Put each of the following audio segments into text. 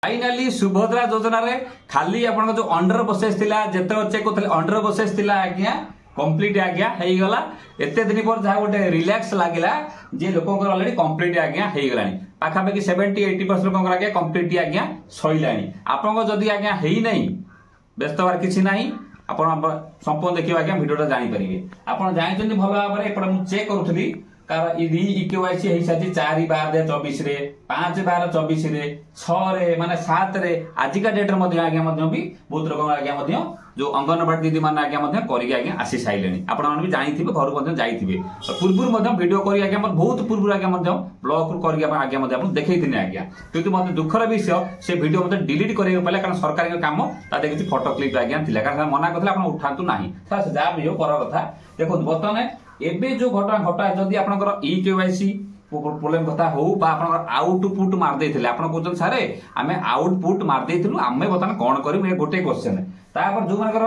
Finally Subhadra योजना रे खाली आपन जो अंडर प्रोसेस थिला जेते चेक करथले अंडर प्रोसेस थिला आज्ञा कंप्लीट आज्ञा हेई गला एते दिन पर जहा गोटे रिलैक्स लागिला जे लोकन ऑलरेडी कंप्लीट आज्ञा हेई गलानी पाखा पाखी 70-80% लोकन आज्ञा कंप्लीट आज्ञा सइलानी आपन जदी आज्ञा हेई नै व्यस्त बार किछि नाही आपण संपूर्ण देखियो आज्ञा वीडियोटा जानि परिबे आपण जानिचंदी भलो भाबरे एपड मु चेक करूथली कार इडी इकेवाईसी हेई साची 4/12/24 रे 5/12/24 रे 6 रे माने 7 रे आजिका डेट रे मध्ये आज्ञा मध्ये भी बहुत रकम आज्ञा मध्ये जो अंगनवाड़ी दीदी मान आज्ञा मध्ये करी आज्ञा आसी साइलेनी आपण मान भी जानिथिबे घर मध्ये जाइथिबे पूर्वुर मध्ये वीडियो करी आज्ञा मध्ये बहुत पूर्वुर आज्ञा मध्ये ब्लॉग रू करी आज्ञा मध्ये आपण देखैथिने आज्ञा किंतु मध्ये दुखर विषय से वीडियो मध्ये डिलीट करियो पले कारण सरकारी काम ता देखि फोटो क्लिप आज्ञा थिला कारण मना करथले आपण उठांतु नाही सा जा भी हो कर कथा देखो बर्तमान एबे जो घटना घटा जदि आपनकर केवाईसी प्रॉब्लम कथा हो बा आपनकर आउटपुट मार देथिले आपन कोचन सारे आमे आउटपुट मार देथिलु आमे बतन कोन करी मे गोटे क्वेश्चन तापर जो मानकर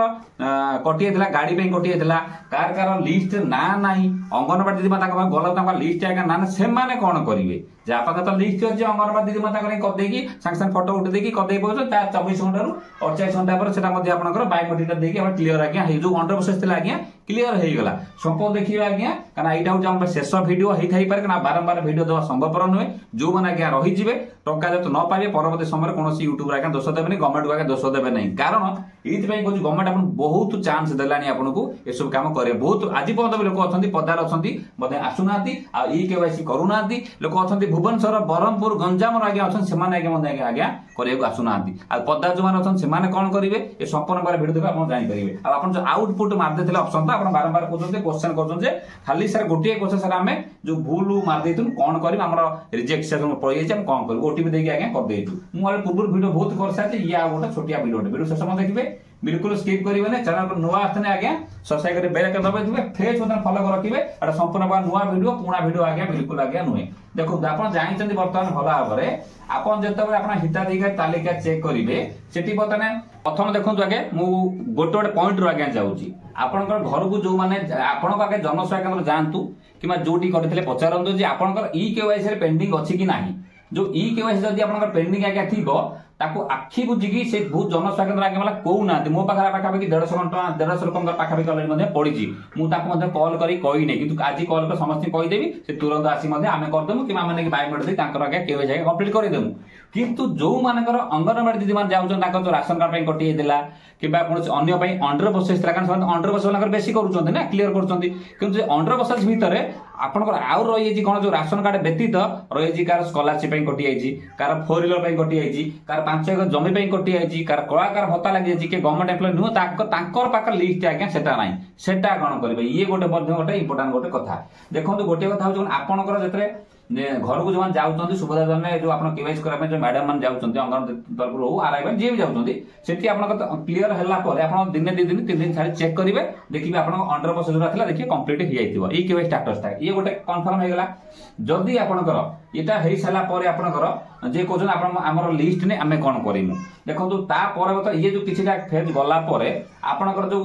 कटिए थिला गाड़ी पे कटिए थिला कार लिस्ट ना नाही अंगनवाड़ी दीदी माता का गला ताका लिस्ट आगा ना से माने कोन करिवे जा पाका तो लिस्ट अछि अंगनवाड़ी दीदी माता करे कर देकी संग फोटो उठ देकी कर दे पछो ता 24 घंटा रु 48 घंटा पर सेटा मध्ये आपनकर बायोमेट्रिक देकी हम क्लियर आज्ञा हे जो अंडर प्रोसेस थिला आज्ञा क्लियर हे गला संपूर्ण देखियो आज्ञा काना एटा हो हम शेष वीडियो हे थाई पारे काना बारंबार वीडियो देवा संभवपर नहे जो माने आज्ञा रही जिवे टंका जत न पाबे परवर्ती समय कोनोसी यूट्यूब रा आज्ञा दोष देबे नै गवर्नमेंट को आज्ञा दोष देबे नै कारण एथि पई कोज गवर्नमेंट आपन बहुत चांस देलानी आपन को ए सब काम करे बहुत आज पर्यंत भी लोक अछंती पदार अछंती बदे आसुनाती आ ई केवाईसी करूनाती लोक अछंती भुवनेश्वर बरहमपुर गंजाम रा आज्ञा अछन सेमाने आज्ञा मने आज्ञा करे को आसुनाती आ पदार जो मान अछन सेमाने कोन करिवे ए संपूर्ण बारे वीडियो देबे आपन जानि परिबे आ आपन जो आउटपुट मार देथिले ऑप्शन ता आपन बारंबार कोचन क्वेश्चन करछन जे खाली सर गोटिए क्वेश्चन सर हमें जो भूल मार देथुन कोन करिम हमर रिजेक्ट सेशन पळि जाय हम कोन करू ओटीपी देके आज्ञा कर देथु मु वाले पूर्व वीडियो बहुत कर साथे या गोटा छोटिया वीडियो से समय देखिबे बिल्कुल स्किप करिवे ने चैनल पर नुवा आथने आज्ञा सब्सक्राइब करे बेल आइकन दबाइथिबे फेस बटन फॉलो कर रखिबे एटा संपूर्ण बा नुवा वीडियो पुना वीडियो आज्ञा बिल्कुल आज्ञा नुहे देखो आपण जानिचंदी वर्तमान भला भाबरे आपण जेतबे आपण हिताधिकार तालिका चेक करिवे सेठी बतने प्रथम देखंतु आगे मु गोटे गोटे पॉइंट रो आज्ञा जाउची आपनकर घर को जो माने आपनकर आगे जनसेवा केंद्र जानतु किबा जोटी करथिले पचारंतु जे आपनकर ई केवाईसी रे पेंडिंग अछि कि नाही जो ई केवाईसी जदी आपनकर पेंडिंग आज्ञा थिबो ताको आखी बुझिकी से बहुत जनसेवा केंद्र आगे मला कहू ना मो पाखा पाखा पाखी 150 घंटा 150 लोक पाखा पाखी ऑलरेडी मध्ये पड़ीची मु ताको मध्ये कॉल करी कहि नै किंतु आज कॉल कर समस्त कहि देबी से तुरंत आसी मध्ये आमे कर देमु कि माने बायोमेट्रिक दे तांकर आगे केवे जाय कंप्लीट करि देमु किंतु जो मानकर अंगनवाड़ी दीदी मान जाउछन ताको जो राशन कार्ड पे कटि देला किबा कोन अन्य पे अंडर प्रोसेस तरा कारण अंडर प्रोसेस वाला बेसी करूछन ना क्लियर करूछन किंतु अंडर प्रोसेस भीतर आपनकर आउ रही कोन जो राशन कार्ड व्यतीत रही कार स्कॉलरशिप पे कटि आइची कार 4 व्हीलर पे कटि आइची कार 5 एकड़ जमी पे कटि आइची कार कलाकार भत्ता लागि आइची के गवर्नमेंट एम्प्लॉय नु तांकर पाकर लिस्ट आज्ञा सेटा नाही सेटा कोन करबे ये गोटे मध्ये गोटे इंपोर्टेंट गोटे कथा देखंतु गोटे कथा हो आपनकर जतरे घर को जो जाउछंती सुभद्रा जने जो आपन केवाईसी करा जो मैडम मान जाउछंती अंगन तरफ रो आरआई जे भी जाउछंती सेठी आपन क्लियर हल्ला पर आपन दिन 2 दिन 3 दिन छाड़ी चेक करिवे देखिबे आपन अंडर प्रोसेस रहला देखिए कंप्लीट हि जाइतिबो ई केवाईसी स्टेटस था ये गोटे कंफर्म हे गेला जदी आपनकर एटा हेई साला पर आपनकर जे कोजन आपन हमर लिस्ट ने हमें कोन करिमु देखंतु ता पर ये जो किछिटा फेज गला पर आपनकर जो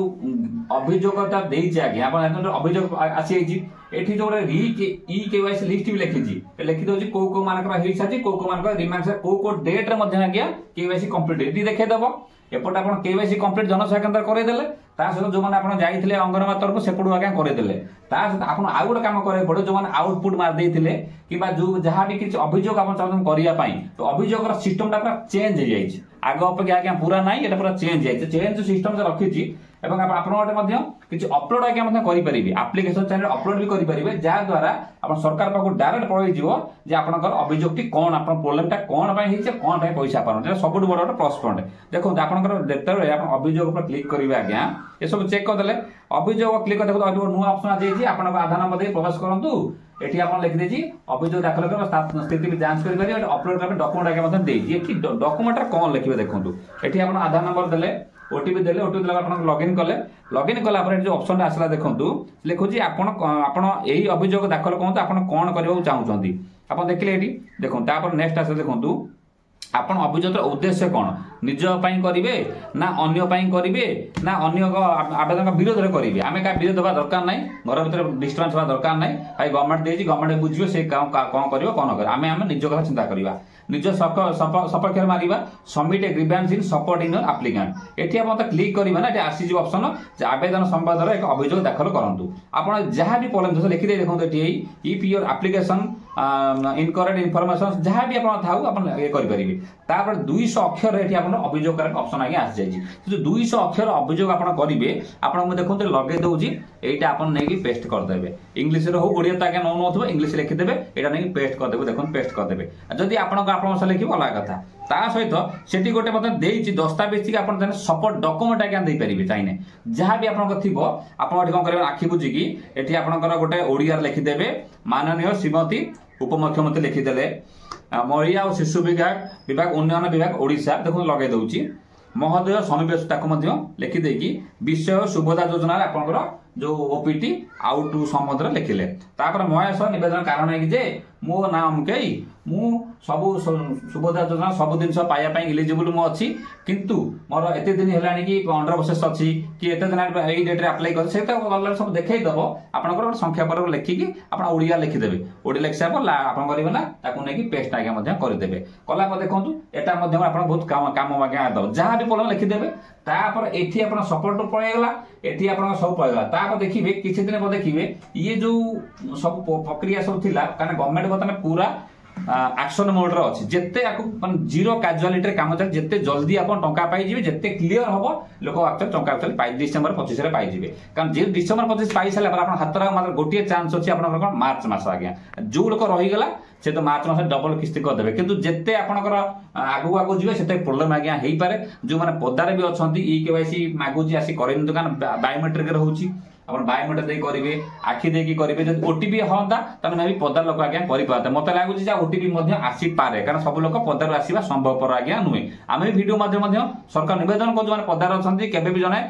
अभियोगता देइछि आगे आपन अभियोग आसी आइछि एठी जो ई केवाईसी लिस्ट भी लिखि जी लिखि दोछि को मानकर हेई साछि को मानकर रिमार्क्स को डेट रे मध्ये आज्ञा केवाईसी कंप्लीट एठी देखे दबो एपट आपन केवाईसी कंप्लीट जनसेवा केंद्र करे देले ता सहित जो माने आपन जाइथिले अंगनवाड़ी तरफ सेपडु आज्ञा करे देले ता सहित आपन आ गोटे काम करे पड़े जो माने आउटपुट मार देथिले किबा जो जहा भी किछ अभियोग आपन चाहन करिया पई तो अभियोगर सिस्टम ता पूरा चेंज हो जाइछि आगो अपेक्षा आज्ञा पूरा नाही एटा पूरा चेंज जाइछि चेंज सिस्टम से रखिछि एवं आपण गोटे मध्ये किछ अपलोड आज्ञा मध्ये करि परिबे एप्लीकेशन चैनल अपलोड भी करि परिबे जा द्वारा आपण सरकार पाको डायरेक्ट पळै जिवो जे आपनकर अभियोगटी कोन आपण प्रॉब्लम ता कोन पई हिचे कोन पई पैसा पारन जे सबुट बड़ बड़ प्लस पॉइंट देखो आपनकर डेटर रे आपण अभियोग पर क्लिक करिवे आज्ञा ए सब चेक कर देले अभियोग क्लिक कर देखो अभी नुवा ऑप्शन आ जाइछि आपण आधार नंबर दे प्रवेश करंतु एठी आपण लिख देछि अभियोग दाखल कर स्थिति भी जांच करि पारि अपलोड करबे डॉक्यूमेंट आज्ञा मध्ये देछि एठी डॉक्यूमेंट कोन लिखिबे देखंतु एठी आपण आधार नंबर देले ओटीपी देले ओटीपी देला आपण लॉगिन कला पर जो ऑप्शन आसला देखंतु लिखुछि आपण एही अभियोग दाखल करंतु आपण कोन करबा चाहउछंती आपण देखले एठी देखो तापर नेक्स्ट आसे देखंतु आपण अभियोगर उद्देश्य कोन निज पई करिवे ना अन्य पई करिवे ना अन्य आवेदन विरोध रे करिवे आमे का विरोध होबा दरकार नै घर भीतर डिस्टर्बेंस होबा दरकार नै भाई गवर्नमेंट देछि गवर्नमेंट बुझियो से कोन करिवो कोन कर आमे निज कथा चिंता करिवा निज सपक्ष मारिबा submit a grievance in support in your applicant एठी आपण त क्लिक करिबा ना एठी आसी जो ऑप्शन जे आवेदन संबंध एक अभियोग दाखल करंतु आपण जहां भी प्रॉब्लम लिखि दे देखो एठी if your application incorrect information जहां भी आपण थाउ आपण ए करि परिबे तापर 200 अक्षर एठी आपण अभियोग करक ऑप्शन आगे आसी जाई जे 200 अक्षर अभियोग आपण करिवे आपण म देखो लगे दउजी एटा आपण नै कि पेस्ट कर देबे इंग्लिश रे हो ओडिया त आगे न नथबो इंग्लिश लिखि देबे एटा नै कि पेस्ट कर देबे देखो पेस्ट कर देबे जदी आपण भाषा लिखिबो अलग कथा ता सहित सेठी गोटे मत देइछि दस्तावेज कि आपण जने सपोर्ट डॉक्यूमेंट आगे दे परिबे चाइने जहां भी आपण थिबो आपण एठी कोन करबे आखि बुझी कि एठी आपण गोटे ओडिया लिखि देबे माननीय श्रीमती उपमुख्यमंत्री लिखि देले महिला और शिशु विभाग उन्नयन विभाग ओडिशा देखो लगे दउछि महोदय सन्निवेश ताको मध्य लिखि देकी विषय सुभोदा योजना आपनकर जो ओपीटी आउट टू समुद्र लिखिले तापर महेश निवेदन कारण है कि जे मो नाम कई मु सब सुभोदा योजना सब दिन पाया पई एलिजिबल मो अछि किंतु मोर एते दिन हेलानी कि अंडर प्रोसेस अछि कि एते दिन एई डेट रे अप्लाई कर सेता ऑनलाइन सब देखाई दबो आपनकर संख्या पर लिखि कि आपण ओडिया लिखि देबे ओडी लिखसा पर आपण करिवे ना ताकू नै कि पेस्ट आगे मध्य कर देबे कला पर देखंतु एटा मध्य आपण बहुत काम आगे दब जहां भी प्रॉब्लम लिखि देबे तापर एठी आपण सपोर्ट पळे गेला एठी आपण सब पळे गेला तापर देखिबे किछि दिन पर देखिबे ये जो सब प्रक्रिया सब थिला कारण गवर्नमेंट बतने पूरा एक्शन मोड रे अछि जत्ते माने जीरो कैजुअलिटी रे काम चल जत्ते जल्दी आपण टंका पाई जिवे जत्ते क्लियर हबो लोक एक्चुअली टंका एक्चुअली पाई डिसेंबर 25 रे पाई जिवे कारण जे डिसेंबर 25 पाई साला पर आपण हातरा मात्र गोटिए चांस अछि आपण कोन मार्च मास आज्ञा जो लोक रहि गेला से तो मार्च मास डबल किस्ती कर देबे किंतु जत्ते आपनकर आगु आगु जिवे सेते प्रॉब्लम आज्ञा हेई पारे जो माने पदारे भी अछंती ई केवाईसी मागुजी आसी करेन दुकान बायोमेट्रिक रे होउची अपन बायोमेट्रिक दे करिवे आखि देकी करिवे जदि ओटीपी होंदा तने मे भी पदार लोक आज्ञा करि पाते मते लागुची जे ओटीपी मध्ये आसी पारे कारण सब लोक पदार आसीबा संभव पर आज्ञा नुहे आमे वीडियो मध्ये सरकार निवेदन को माने पदार अछंती केबे भी जने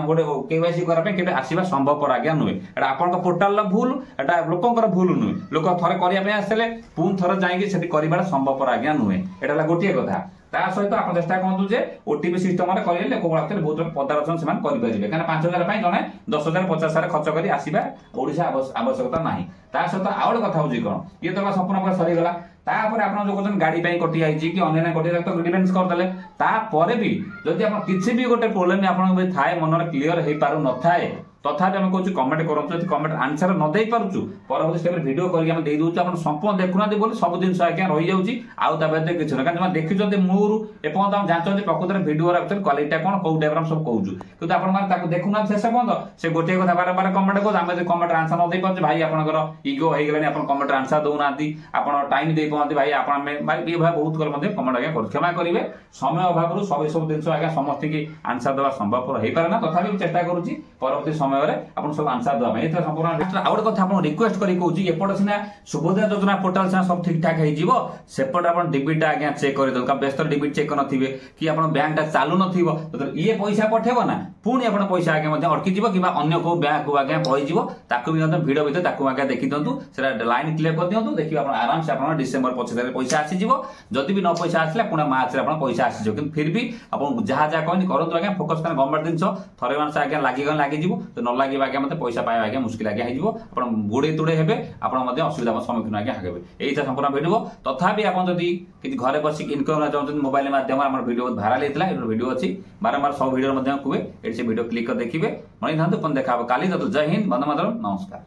गोटे केवाईसी करा पे केबे आसीबा संभव पर आज्ञा नुहे एटा आपन को पोर्टल ला भूल एटा लोकंकर भूल नुहे लोक थरे करिया पे आसेले पुन थरे जाईके सेठी करिबा संभव पर आज्ञा नुहे एटा ला गोटिए कथा ता सहित आप चेष्टा करतु जे ओटीपी सिस्टम रे करिले लोक वाक्य बहुत पदार अछन सेमान करि परिबे कारण 5000 पई जने 10000 50,000 खर्च करी आसीबा ओडिसा आवश्यकता नाही ता सहित आउड कथा होजी कोन ये तो संपूर्ण पर सरी गला तापर आपण जो कोन गाड़ी पई कटि आइची कि अन्य कटि तो डिफेंस कर देले ता परे भी जदि आपण किछि भी गोटे प्रॉब्लम आपण बे थाए मन रे क्लियर हे पारु न थाए तथापि हम कहूँ कमेंट करूँ जब कमेंट आंसर न दे पार्छु परवर्ती स्टेप वीडियो करके हम दे दूँ आप संपूर्ण देखुना बोली सब जिन आज्ञा रही जाऊँगी आउ व्यतीत किसी ना कारण देखुं मूर एपर्त हम जानते प्रकृत में वीडियो क्वालिटी कौन कौ टाइप सब कहूँ कि आप देखुना शेष पर्यंत से गोटे कथा बार बार कमेंट करूँ आम कमेंट आंसर न दे पार्छ भाई आपंकर इगो हो गलानी आप कमेंट आंसर दौना आप टाइम दे पाते भाई आप ये भाई बहुत कमेंट आज्ञा कर क्षमा करेंगे समय अभाव सब सब जिन आज्ञा समस्त की आंसर देवा संभव हो पारे ना तथापि चेष्टा करुँच परवर्ती समय अपन सब आंसर दवा में संपूर्ण आउट कथा आपन रिक्वेस्ट करी कहूची एपट सिना सुभोदय योजना पोर्टल से सब ठीक ठाक हे जीवो सेपट आपन डेबिट आज्ञा चेक करि दो का बेस्तर डेबिट चेक नथिबे कि आपन बैंक ता चालू नथिबो तो ये पैसा पठेबो ना पुणी आपन पैसा आज्ञा मध्ये अटकी जीवो किबा अन्य को बैंक को आज्ञा पहि जीवो ताकू भी वीडियो भीतर ताकू आज्ञा देखि दंतु सेरा लाइन क्लियर कर दियंतु देखि आपन आराम से आपन डिसेंबर 25 रे पैसा आसी जीवो जदि भी न पैसा आसला पुणे मार्च रे आपन पैसा आसी जो कि फिर भी आपन जहा जहा कहनी करंतु आज्ञा फोकस कर गवर्नमेंट दिन थरे मानस आज्ञा लागि गन लागि जीवो तो न लागि आज्ञा मते पैसा पाए आज्ञा मुश्किल आज्ञा हे जीवो आपन गुडे तुडे हेबे आपन मध्ये असुविधा सम्मुखीन आज्ञा हेबे एइता संपूर्ण वीडियो तथापि आपन जदि कि घरे बसी इनकम चाहते मोबाइल माध्यम हमर वीडियो भाइराल हेतला ए वीडियो अछि बारंबार सब वीडियो मध्ये कुवे एसे वीडियो क्लिक कर देखिबे मनि धांतु पन देखाबो काली जय हिंद वंदे मातरम नमस्कार।